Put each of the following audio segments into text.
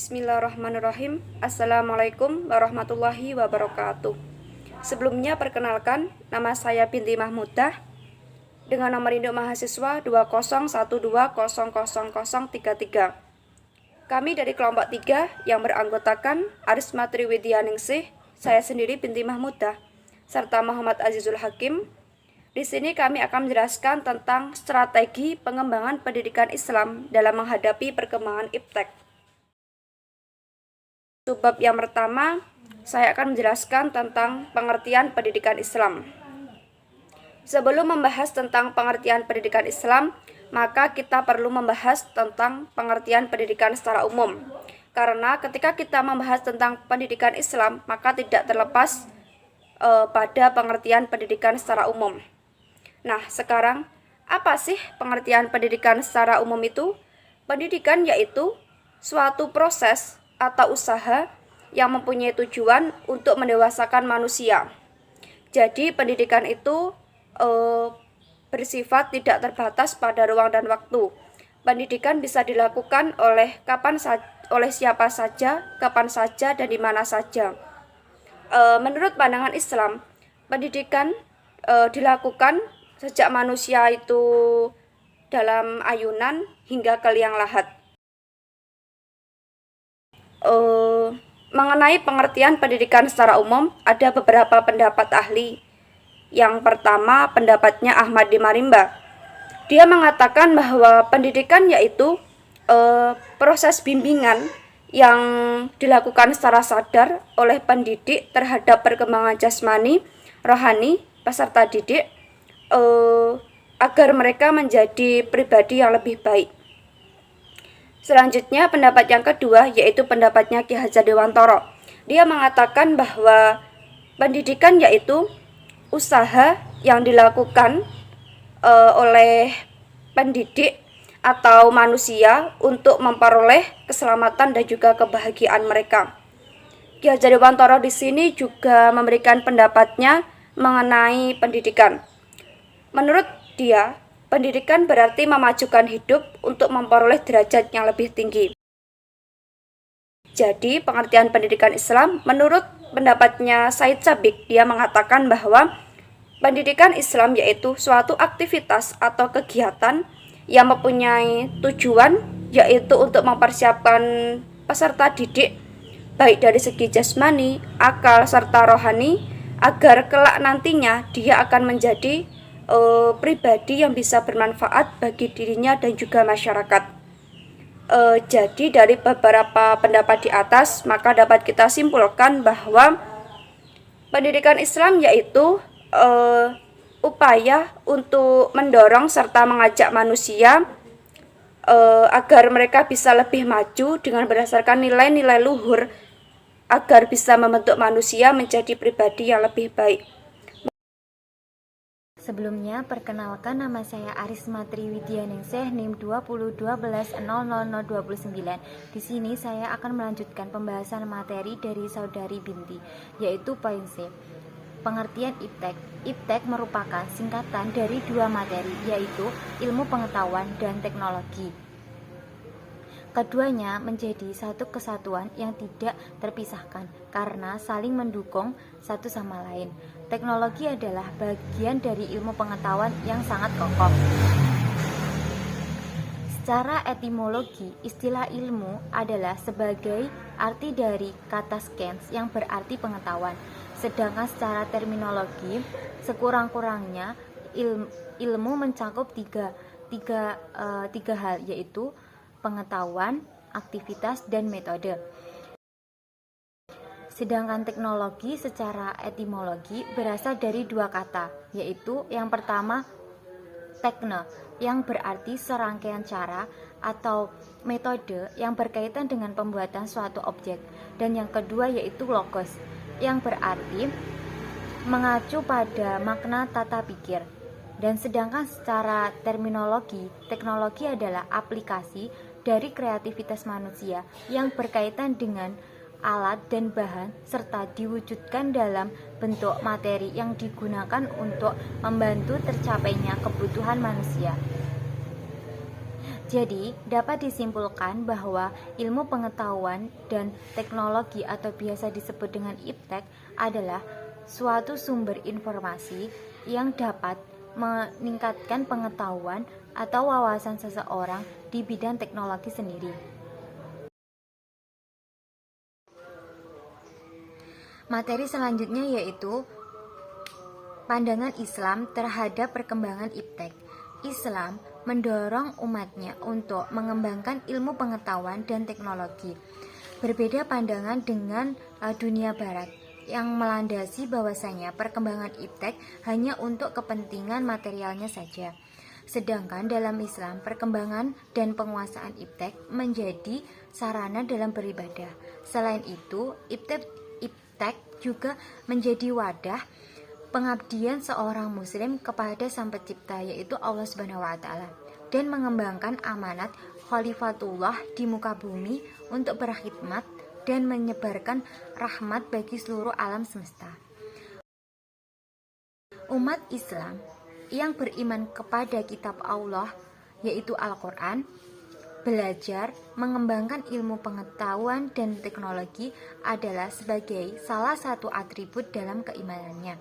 Bismillahirrahmanirrahim. Assalamualaikum warahmatullahi wabarakatuh. Sebelumnya perkenalkan, nama saya Binti Mahmudah dengan nomor induk mahasiswa 201200033. Kami dari kelompok 3 yang beranggotakan Arisma Triwidyaningsih, saya sendiri Binti Mahmudah, serta Muhammad Azizul Hakim. Di sini kami akan menjelaskan tentang strategi pengembangan pendidikan Islam dalam menghadapi perkembangan iptek. Bab yang pertama, saya akan menjelaskan tentang pengertian pendidikan Islam. Sebelum membahas tentang pengertian pendidikan Islam, maka kita perlu membahas tentang pengertian pendidikan secara umum. Karena ketika kita membahas tentang pendidikan Islam, maka tidak terlepas pada pengertian pendidikan secara umum. Nah, sekarang apa sih pengertian pendidikan secara umum itu? Pendidikan yaitu suatu proses atau usaha yang mempunyai tujuan untuk mendewasakan manusia. Jadi pendidikan itu bersifat tidak terbatas pada ruang dan waktu. Pendidikan bisa dilakukan oleh siapa saja, kapan saja, dan di mana saja. Menurut pandangan Islam, pendidikan dilakukan sejak manusia itu dalam ayunan hingga ke liang lahat. Mengenai pengertian pendidikan secara umum, ada beberapa pendapat ahli. Yang pertama, pendapatnya Ahmad di Marimba. Dia mengatakan bahwa pendidikan yaitu proses bimbingan yang dilakukan secara sadar oleh pendidik terhadap perkembangan jasmani, rohani peserta didik agar mereka menjadi pribadi yang lebih baik. Selanjutnya, pendapat yang kedua yaitu pendapatnya Ki Hajar Dewantoro. Dia mengatakan bahwa pendidikan yaitu usaha yang dilakukan oleh pendidik atau manusia untuk memperoleh keselamatan dan juga kebahagiaan mereka. Ki Hajar Dewantoro di sini juga memberikan pendapatnya mengenai pendidikan. Menurut dia, pendidikan berarti memajukan hidup untuk memperoleh derajat yang lebih tinggi. Jadi, pengertian pendidikan Islam menurut pendapatnya Said Sabiq, dia mengatakan bahwa pendidikan Islam yaitu suatu aktivitas atau kegiatan yang mempunyai tujuan yaitu untuk mempersiapkan peserta didik baik dari segi jasmani, akal, serta rohani agar kelak nantinya dia akan menjadi pribadi yang bisa bermanfaat bagi dirinya dan juga masyarakat. Jadi dari beberapa pendapat di atas, maka dapat kita simpulkan bahwa pendidikan Islam yaitu upaya untuk mendorong serta mengajak manusia agar mereka bisa lebih maju dengan berdasarkan nilai-nilai luhur agar bisa membentuk manusia menjadi pribadi yang lebih baik. Sebelumnya, perkenalkan nama saya Arisma Triwidyaningsih, NIM 2012000029. Di sini saya akan melanjutkan pembahasan materi dari saudari Binti, yaitu poin C. Pengertian iptek. Iptek merupakan singkatan dari dua materi, yaitu ilmu pengetahuan dan teknologi. Keduanya menjadi satu kesatuan yang tidak terpisahkan karena saling mendukung satu sama lain. Teknologi adalah bagian dari ilmu pengetahuan yang sangat kokoh. Secara etimologi, istilah ilmu adalah sebagai arti dari kata skens yang berarti pengetahuan. Sedangkan secara terminologi, sekurang-kurangnya ilmu mencakup tiga hal, yaitu pengetahuan, aktivitas, dan metode. Sedangkan teknologi secara etimologi berasal dari dua kata, yaitu yang pertama tekne, yang berarti serangkaian cara atau metode yang berkaitan dengan pembuatan suatu objek, dan yang kedua yaitu logos, yang berarti mengacu pada makna tata pikir. Dan sedangkan secara terminologi, teknologi adalah aplikasi dari kreativitas manusia yang berkaitan dengan alat dan bahan serta diwujudkan dalam bentuk materi yang digunakan untuk membantu tercapainya kebutuhan manusia. Jadi, dapat disimpulkan bahwa ilmu pengetahuan dan teknologi atau biasa disebut dengan iptek adalah suatu sumber informasi yang dapat meningkatkan pengetahuan atau wawasan seseorang di bidang teknologi sendiri. Materi selanjutnya yaitu pandangan Islam terhadap perkembangan iptek. Islam mendorong umatnya untuk mengembangkan ilmu pengetahuan dan teknologi. Berbeda pandangan dengan dunia barat yang melandasi bahwasanya perkembangan iptek hanya untuk kepentingan materialnya saja. Sedangkan dalam Islam, perkembangan dan penguasaan iptek menjadi sarana dalam beribadah. Selain itu, iptek juga menjadi wadah pengabdian seorang muslim kepada Sang Pencipta, yaitu Allah Subhanahu wa taala, dan mengembangkan amanat khalifatullah di muka bumi untuk berkhidmat dan menyebarkan rahmat bagi seluruh alam semesta. Umat Islam yang beriman kepada kitab Allah, yaitu Al-Quran, belajar mengembangkan ilmu pengetahuan dan teknologi adalah sebagai salah satu atribut dalam keimanannya.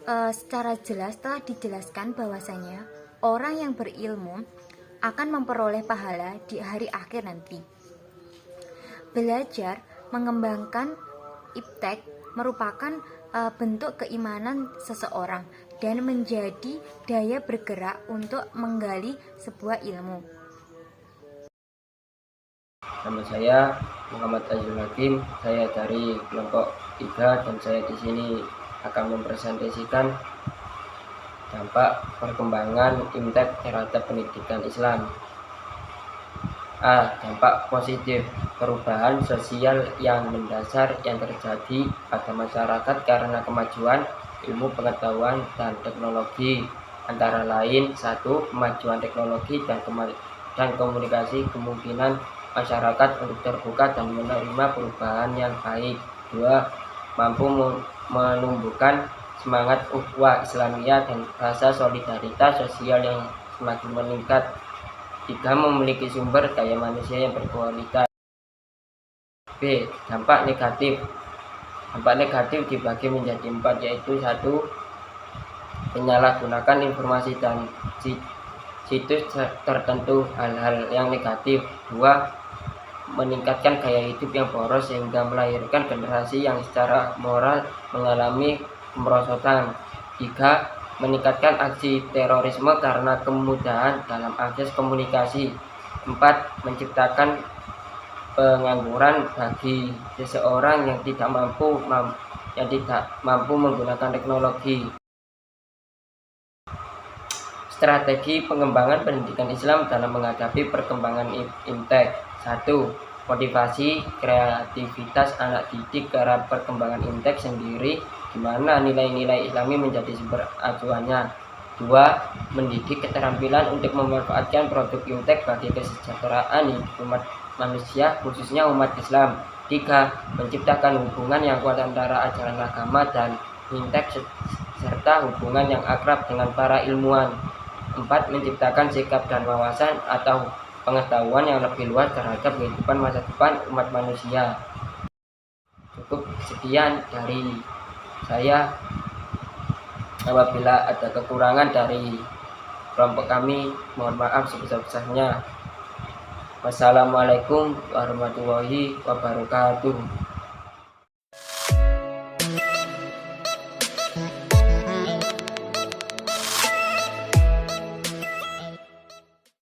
Secara jelas telah dijelaskan bahwasanya orang yang berilmu akan memperoleh pahala di hari akhir nanti. Belajar mengembangkan iptek merupakan bentuk keimanan seseorang dan menjadi daya bergerak untuk menggali sebuah ilmu. Nama saya Muhammad Azul Hakim, saya dari kelompok 3 dan saya di sini akan mempresentasikan dampak perkembangan iptek terhadap pendidikan Islam. A. Dampak positif, perubahan sosial yang mendasar yang terjadi pada masyarakat karena kemajuan ilmu pengetahuan dan teknologi, antara lain 1. Kemajuan teknologi dan komunikasi, kemungkinan masyarakat untuk terbuka dan menerima perubahan yang baik. 2. Mampu menumbuhkan semangat ukhuwah Islamiyah dan rasa solidaritas sosial yang semakin meningkat. 3. Memiliki sumber daya manusia yang berkualitas. B. Dampak negatif. Dampak negatif dibagi menjadi 4, yaitu 1. Penyalahgunakan informasi dan situs tertentu, hal-hal yang negatif. 2. Meningkatkan gaya hidup yang boros sehingga melahirkan generasi yang secara moral mengalami kemerosotan. 3. Meningkatkan aksi terorisme karena kemudahan dalam akses komunikasi. 4. Menciptakan pengangguran bagi seseorang yang tidak mampu menggunakan teknologi. Strategi pengembangan pendidikan Islam dalam menghadapi perkembangan iptek. 1. Motivasi kreativitas anak didik ke arah perkembangan iptek sendiri, di mana nilai-nilai Islami menjadi sumber acuannya. 2. Mendidik keterampilan untuk memanfaatkan produk iptek bagi kesejahteraan hidup umat manusia, khususnya umat Islam. 3. Menciptakan hubungan yang kuat antara ajaran agama dan iptek serta hubungan yang akrab dengan para ilmuwan. 4. Menciptakan sikap dan wawasan atau pengetahuan yang lebih luas terhadap kehidupan masa depan umat manusia. Cukup sekian dari saya. Apabila ada kekurangan dari kelompok kami, mohon maaf sebesar-besarnya. Wassalamualaikum warahmatullahi wabarakatuh.